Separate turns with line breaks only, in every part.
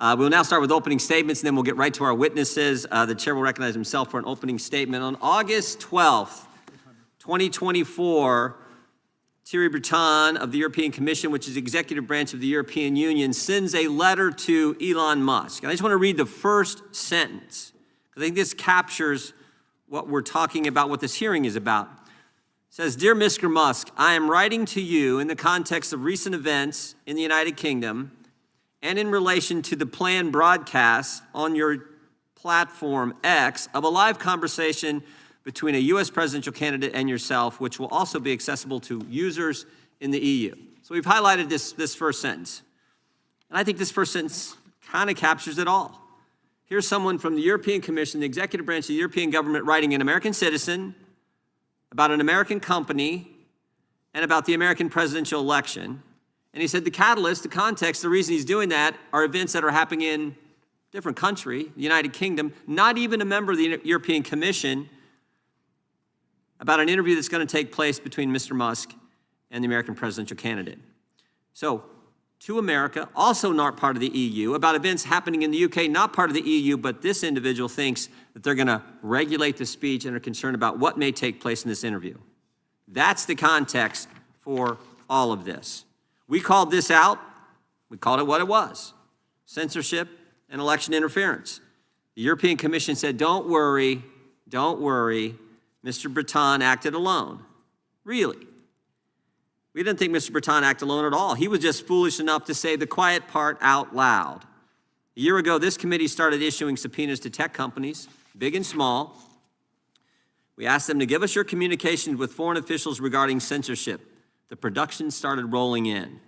We'll now start with opening statements, and then we'll get right to our witnesses. The chair will recognize himself for an opening statement. On August 12th, 2024, Thierry Breton of the European Commission, which is the executive branch of the European Union, sends a letter to Elon Musk. And I just want to read the first sentence, because I think this captures what we're talking about, what this hearing is about. It says, "Dear Mr. Musk, I am writing to you in the context of recent events in the United Kingdom and in relation to the planned broadcast on your platform X of a live conversation between a U.S. presidential candidate and yourself, which will also be accessible to users in the EU." So we've highlighted this first sentence. And I think this first sentence kind of captures it all. Here's someone from the European Commission, the executive branch of the European government, writing an American citizen about an American company and about the American presidential election. And he said the catalyst, the context, the reason he's doing that are events that are happening in a different country, the United Kingdom, not even a member of the European Commission, about an interview that's going to take place between Mr. Musk and the American presidential candidate. So, to America, also not part of the EU, about events happening in the UK, not part of the EU, but this individual thinks that they're going to regulate the speech and are concerned about what may take place in this interview. That's the context for all of this. We called this out. We called it what it was: censorship and election interference. The European Commission said, don't worry, Mr. Breton acted alone. Really? We didn't think Mr. Breton acted alone at all. He was just foolish enough to say the quiet part out loud. A year ago, this committee started issuing subpoenas to tech companies, big and small. We asked them to give us your communications with foreign officials regarding censorship. The production started rolling in.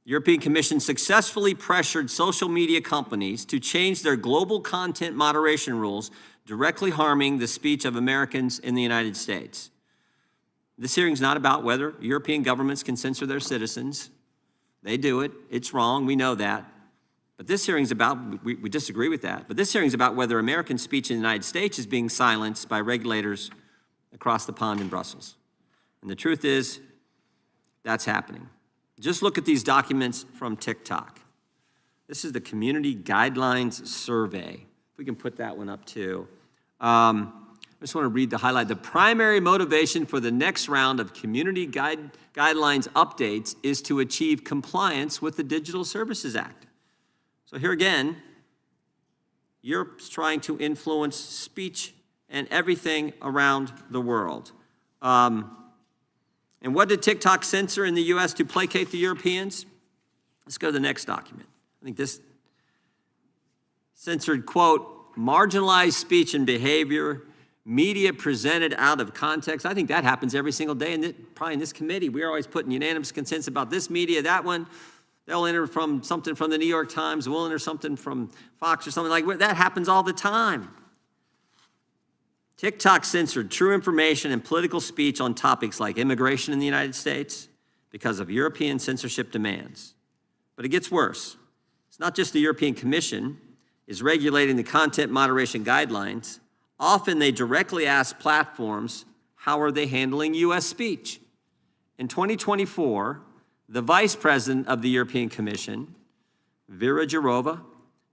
The European Commission successfully pressured social media companies to change their global content moderation rules, directly harming the speech of Americans in the United States. This hearing is not about whether European governments can censor their citizens. They do it. It's wrong. We know that. But this hearing is about, we disagree with that, but this hearing is about whether American speech in the United States is being silenced by regulators across the pond in Brussels. And the truth is, that's happening. Just look at these documents from TikTok. This is the Community Guidelines Survey. If we can put that one up too. I just want to read the highlight. The primary motivation for the next round of community guidelines updates is to achieve compliance with the Digital Services Act. So here again, Europe's trying to influence speech and everything around the world. And what did TikTok censor in the U.S. to placate the Europeans? Let's go to the next document. I think this censored, quote, marginalized speech and behavior, media presented out of context. I think that happens every single day, and probably in this committee. We're always putting unanimous consensus about this media, that one. They'll enter from something from the New York Times. We'll enter something from Fox or something like that. That happens all the time. TikTok censored true information and political speech on topics like immigration in the United States because of European censorship demands. But it gets worse. It's not just the European Commission is regulating the content moderation guidelines. Often they directly ask platforms, how are they handling U.S. speech? In 2024, the vice president of the European Commission, Vera Jourova,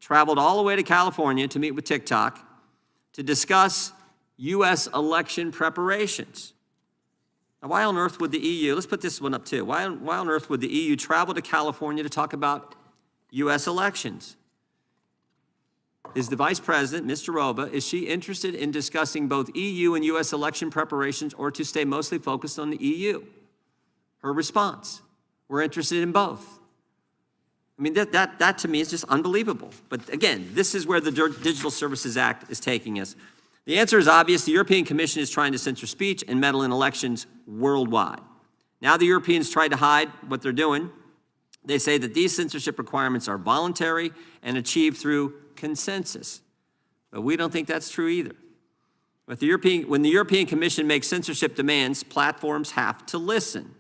traveled all the way to California to meet with TikTok to discuss U.S. election preparations. Now, why on earth would the EU, let's put this one up too, why on earth would the EU travel to California to talk about U.S. elections? Is the vice president, Ms. Jourova, is she interested in discussing both EU and U.S. election preparations, or to stay mostly focused on the EU? Her response: we're interested in both. I mean, that to me is just unbelievable. But again, this is where the Digital Services Act is taking us. The answer is obvious. The European Commission is trying to censor speech and meddle in elections worldwide. Now the Europeans try to hide what they're doing. They say that these censorship requirements are voluntary and achieved through consensus. But we don't think that's true either. When the European Commission makes censorship demands, platforms have to listen.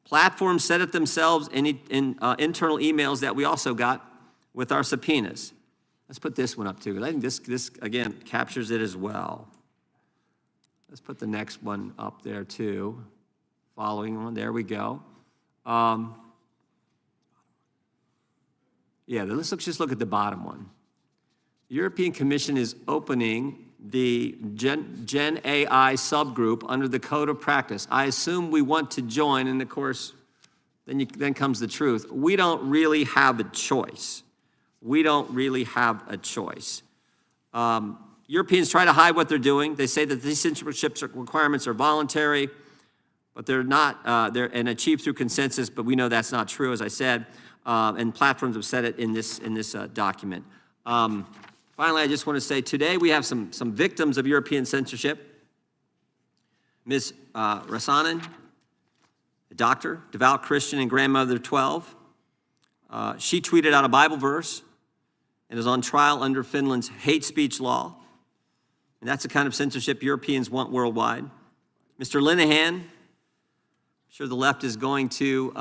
Platforms set it themselves in internal emails that we also got with our subpoenas. Let's put this one up too, because I think this again captures it as well. Let's put the next one up there too. Following one, there we go. Yeah, let's just look at the bottom one. The European Commission is opening the Gen AI subgroup under the Code of Practice. I assume we want to join, and of course, then comes the truth. We don't really have a choice. We don't really have a choice. Europeans try to hide what they're doing. They say that these censorship requirements are voluntary, but they're not, they're and achieved through consensus, but we know that's not true, as I said, and platforms have said it in this document. Finally, I just want to say today we have some victims of European censorship. Ms. Rasanen, a doctor, devout Christian and grandmother of 12. She tweeted out a Bible verse and is on trial under Finland's hate speech law. And that's the kind of censorship Europeans want worldwide. Mr. Linehan, I'm sure the left is going to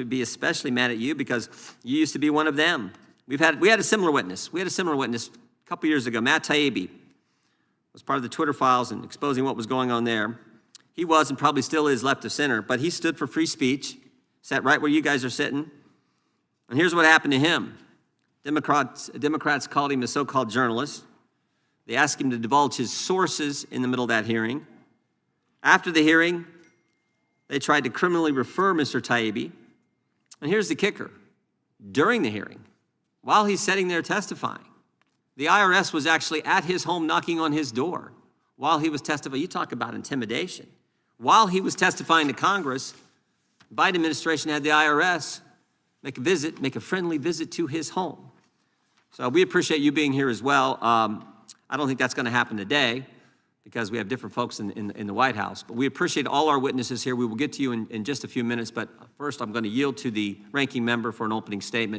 be especially mad at you because you used to be one of them. We had a similar witness. We had a similar witness a couple years ago. Matt Taibbi was part of the Twitter files and exposing what was going on there. He was and probably still is left of center, but he stood for free speech, sat right where you guys are sitting. And here's what happened to him. Democrats called him a so-called journalist. They asked him to divulge his sources in the middle of that hearing. After the hearing, they tried to criminally refer Mr. Taibbi. And here's the kicker. During the hearing, while he's sitting there testifying, the IRS was actually at his home knocking on his door while he was testifying. You talk about intimidation. While he was testifying to Congress, the Biden administration had the IRS make a friendly visit to his home. So we appreciate you being here as well. I don't think that's going to happen today because we have different folks in the White House. But we appreciate all our witnesses here. We will get to you in just a few minutes. But first, I'm going to yield to the ranking member for an opening statement.